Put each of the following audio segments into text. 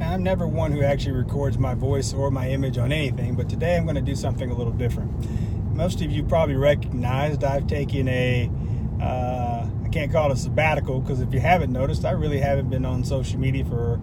I'm never one who actually records my voice or my image on anything, but today I'm going to do something a little different. Most of you probably recognized I've taken I can't call it a sabbatical, because if you haven't noticed, I really haven't been on social media for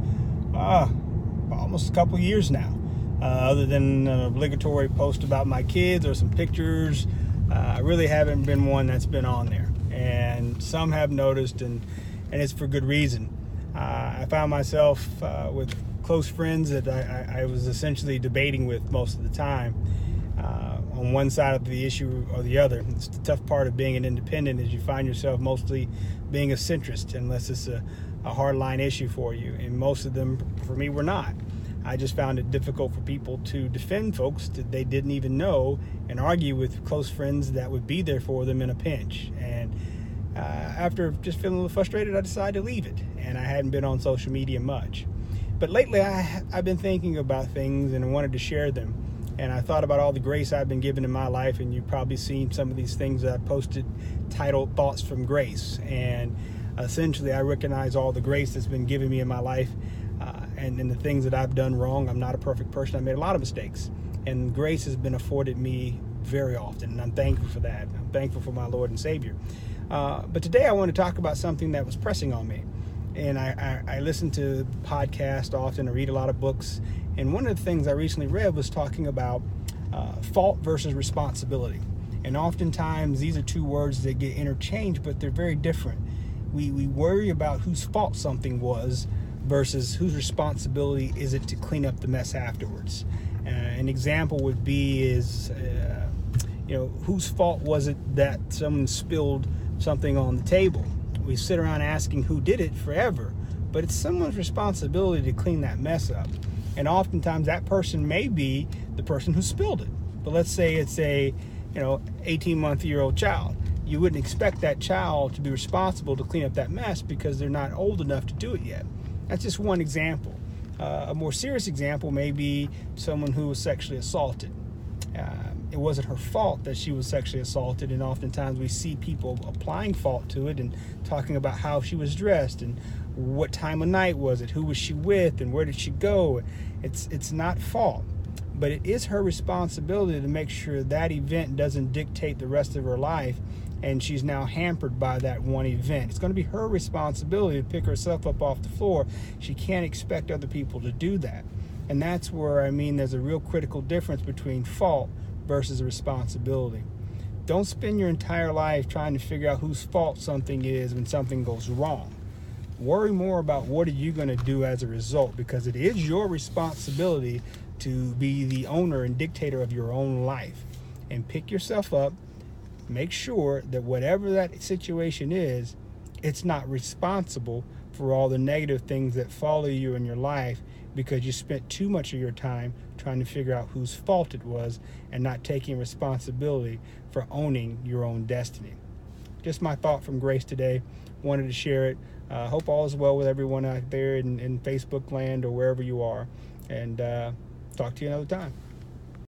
almost a couple years now. Other than an obligatory post about my kids or some pictures, I really haven't been one that's been on there. And some have noticed, and it's for good reason. I found myself with close friends that I was essentially debating with most of the time on one side of the issue or the other. It's the tough part of being an independent, is you find yourself mostly being a centrist unless it's a hardline issue for you. And most of them, for me, were not. I just found it difficult for people to defend folks that they didn't even know and argue with close friends that would be there for them in a pinch. And after just feeling a little frustrated, I decided to leave it. And I hadn't been on social media much. But lately, I've been thinking about things and I wanted to share them. And I thought about all the grace I've been given in my life. And you've probably seen some of these things that I posted titled Thoughts from Grace. And essentially, I recognize all the grace that's been given me in my life. And the things that I've done wrong. I'm not a perfect person. I made a lot of mistakes. And grace has been afforded me very often. And I'm thankful for that. I'm thankful for my Lord and Savior. But today I want to talk about something that was pressing on me. And I listen to podcasts often. I read a lot of books. And one of the things I recently read was talking about fault versus responsibility. And oftentimes these are two words that get interchanged, but they're very different. We worry about whose fault something was versus whose responsibility is it to clean up the mess afterwards. An example would be whose fault was it that someone spilled something on the table? We sit around asking who did it forever, but it's someone's responsibility to clean that mess up. And oftentimes that person may be the person who spilled it. But let's say it's a 18-month-old child. You wouldn't expect that child to be responsible to clean up that mess because they're not old enough to do it yet. That's just one example. A more serious example may be someone who was sexually assaulted. It wasn't her fault that she was sexually assaulted, and oftentimes we see people applying fault to it and talking about how she was dressed and what time of night was it, who was she with, and where did she go. It's not fault, but it is her responsibility to make sure that event doesn't dictate the rest of her life and she's now hampered by that one event. It's going to be her responsibility to pick herself up off the floor. She can't expect other people to do that. And that's where, there's a real critical difference between fault versus a responsibility. Don't spend your entire life trying to figure out whose fault something is when something goes wrong. Worry more about what are you going to do as a result, because it is your responsibility to be the owner and dictator of your own life. And pick yourself up. Make sure that whatever that situation is, it's not responsible for all the negative things that follow you in your life because you spent too much of your time trying to figure out whose fault it was and not taking responsibility for owning your own destiny. Just my thought from Grace today. Wanted to share it. Hope all is well with everyone out there in Facebook land or wherever you are. And talk to you another time.